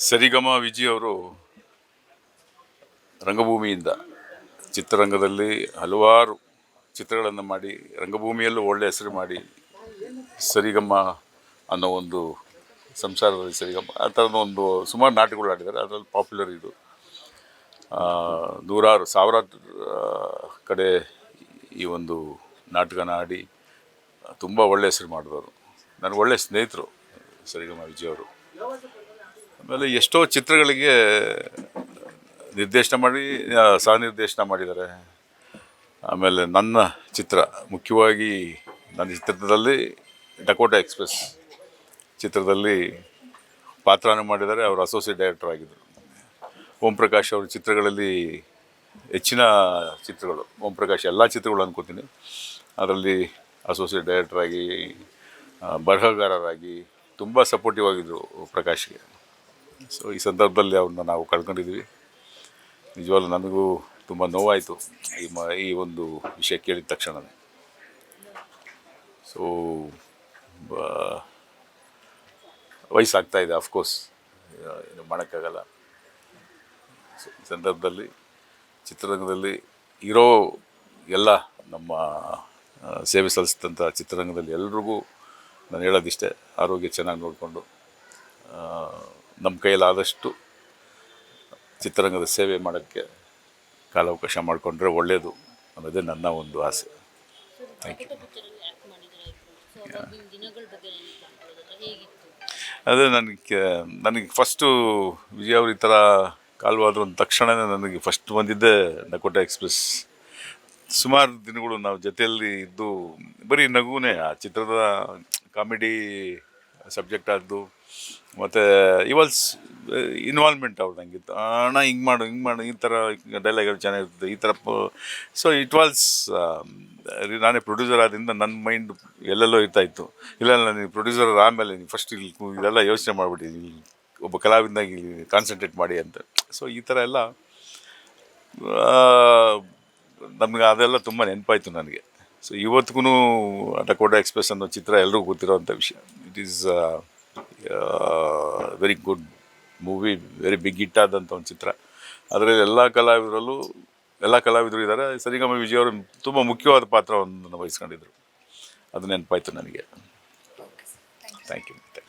ಸರಿಗಮ ವಿಜಯ್ ಅವರು ರಂಗಭೂಮಿಯಿಂದ ಚಿತ್ರರಂಗದಲ್ಲಿ ಹಲವಾರು ಚಿತ್ರಗಳನ್ನು ಮಾಡಿ ರಂಗಭೂಮಿಯಲ್ಲೂ ಒಳ್ಳೆಯ ಹೆಸರು ಮಾಡಿ ಸರಿಗಮ ಅನ್ನೋ ಒಂದು ಸಂಸಾರದಲ್ಲಿ ಸರಿಗಮ ಆ ಥರದ ಒಂದು ಸುಮಾರು ನಾಟಕಗಳು ಆಡಿದ್ದಾರೆ. ಅದರಲ್ಲಿ ಪಾಪ್ಯುಲರ್ ಇದು. ನೂರಾರು ಸಾವಿರಾರು ಕಡೆ ಈ ಒಂದು ನಾಟಕನ ಆಡಿ ತುಂಬ ಒಳ್ಳೆಯ ಹೆಸರು ಮಾಡಿದವರು. ನನಗೆ ಒಳ್ಳೆಯ ಸ್ನೇಹಿತರು ಸರಿಗಮ ವಿಜಯ್ ಅವರು. ಆಮೇಲೆ ಎಷ್ಟೋ ಚಿತ್ರಗಳಿಗೆ ನಿರ್ದೇಶನ ಮಾಡಿ ಸಹ ನಿರ್ದೇಶನ ಮಾಡಿದ್ದಾರೆ. ಆಮೇಲೆ ನನ್ನ ಚಿತ್ರ ಮುಖ್ಯವಾಗಿ ನನ್ನ ಚಿತ್ರದಲ್ಲಿ ಡಕೋಟಾ ಎಕ್ಸ್‌ಪ್ರೆಸ್ ಚಿತ್ರದಲ್ಲಿ ಪಾತ್ರನೂ ಮಾಡಿದ್ದಾರೆ. ಅವರು ಅಸೋಸಿಯೇಟ್ ಡೈರೆಕ್ಟರ್ ಆಗಿದ್ದರು. ಓಂ ಪ್ರಕಾಶ್ ಅವ್ರ ಚಿತ್ರಗಳಲ್ಲಿ ಹೆಚ್ಚಿನ ಚಿತ್ರಗಳು, ಓಂ ಪ್ರಕಾಶ್ ಎಲ್ಲ ಚಿತ್ರಗಳು ಅನ್ಕೋತೀನಿ, ಅದರಲ್ಲಿ ಅಸೋಸಿಯೇಟ್ ಡೈರೆಕ್ಟರ್ ಆಗಿ ಬರಹಗಾರರಾಗಿ ತುಂಬ ಸಪೋರ್ಟಿವ್ ಆಗಿದ್ದರು ಪ್ರಕಾಶ್ಗೆ. ಸೊ ಈ ಸಂದರ್ಭದಲ್ಲಿ ಅವ್ರನ್ನ ನಾವು ಕಳ್ಕೊಂಡಿದ್ವಿ. ನಿಜವಾಗ್ಲೂ ನನಗೂ ತುಂಬ ನೋವಾಯಿತು ಈ ಒಂದು ವಿಷಯ ಕೇಳಿದ ತಕ್ಷಣವೇ. ಸೊ ವಯಸ್ಸಾಗ್ತಾ ಇದೆ, ಅಫ್ಕೋರ್ಸ್, ಏನು ಮಾಡೋಕ್ಕಾಗಲ್ಲ. ಸೊ ಈ ಸಂದರ್ಭದಲ್ಲಿ ಚಿತ್ರರಂಗದಲ್ಲಿ ಇರೋ ಎಲ್ಲ ನಮ್ಮ ಸೇವೆ ಸಲ್ಲಿಸಿದಂಥ ಚಿತ್ರರಂಗದಲ್ಲಿ ಎಲ್ರಿಗೂ ನಾನು ಹೇಳೋದಿಷ್ಟೇ, ಆರೋಗ್ಯ ಚೆನ್ನಾಗಿ ನೋಡಿಕೊಂಡು ನಮ್ಮ ಕೈಯಲ್ಲಾದಷ್ಟು ಚಿತ್ರರಂಗದ ಸೇವೆ ಮಾಡೋಕ್ಕೆ ಕಾಲಾವಕಾಶ ಮಾಡಿಕೊಂಡ್ರೆ ಒಳ್ಳೆಯದು ಅನ್ನೋದೇ ನನ್ನ ಒಂದು ಆಸೆ. Thank you. ಅದೇ ನನಗೆ ಫಸ್ಟು ವಿಜಯ್ ಅವರು ಈ ಥರ ಕಾಲವಾದ್ರು ಅಂದ ತಕ್ಷಣವೇ ನನಗೆ ಫಸ್ಟ್ ಬಂದಿದ್ದೆ ಡಕೋಟಾ ಎಕ್ಸ್‌ಪ್ರೆಸ್. ಸುಮಾರು ದಿನಗಳು ನಾವು ಜೊತೆಯಲ್ಲಿ ಇದ್ದು ಬರೀ ನಗುನೇ, ಆ ಚಿತ್ರದ ಕಾಮಿಡಿ ಸಬ್ಜೆಕ್ಟ್ ಆದ್ದು, ಮತ್ತು ಇವಾಲ್ಸ್ ಇನ್ವಾಲ್ವ್ಮೆಂಟ್ ಅವ್ರು ನನಗಿತ್ತು. ಅಣ್ಣ ಹಿಂಗೆ ಮಾಡು ಈ ಥರ ಡೈಲಾಗ್ ಚೆನ್ನಾಗಿರ್ತದೆ ಈ ಥರ. ಸೊ ಇಟ್ ವಾಲ್ಸ್ ನಾನೇ ಪ್ರೊಡ್ಯೂಸರ್ ಆದ್ದರಿಂದ ನನ್ನ ಮೈಂಡ್ ಎಲ್ಲೆಲ್ಲೋ ಇರ್ತಾಯಿತ್ತು. ಇಲ್ಲ ನನಗೆ ಪ್ರೊಡ್ಯೂಸರ್ ಆದಮೇಲೆ ನೀವು ಫಸ್ಟ್ ಇಲ್ಲಿ ಇದೆಲ್ಲ ಯೋಚನೆ ಮಾಡಿಬಿಟ್ಟು ಇಲ್ಲಿ ಒಬ್ಬ ಕಲಾವಿದನಾಗಿ ಕಾನ್ಸಂಟ್ರೇಟ್ ಮಾಡಿ ಅಂತ. ಸೊ ಈ ಥರ ಎಲ್ಲ ನಮ್ಗೆ ಅದೆಲ್ಲ ತುಂಬ ನೆನಪಾಯಿತು ನನಗೆ. ಸೊ ಇವತ್ತಿಗೂ ಡಕೋಟಾ ಎಕ್ಸ್‌ಪ್ರೆಸ್ ಅನ್ನೋ ಚಿತ್ರ ಎಲ್ರಿಗೂ ಗೊತ್ತಿರೋವಂಥ ವಿಷಯ. It is very good movie, very big hit ಆದಂಥ ಒಂದು ಚಿತ್ರ. ಅದರಲ್ಲಿ ಎಲ್ಲ ಕಲಾವಿದರು ಇದ್ದಾರೆ. ಸರಿಗಮ ವಿಜಯ್ ಅವರು ತುಂಬ ಮುಖ್ಯವಾದ ಪಾತ್ರವನ್ನು ವಹಿಸ್ಕೊಂಡಿದ್ರು. ಅದು ನೆನಪಾಯಿತು ನನಗೆ. Thank you.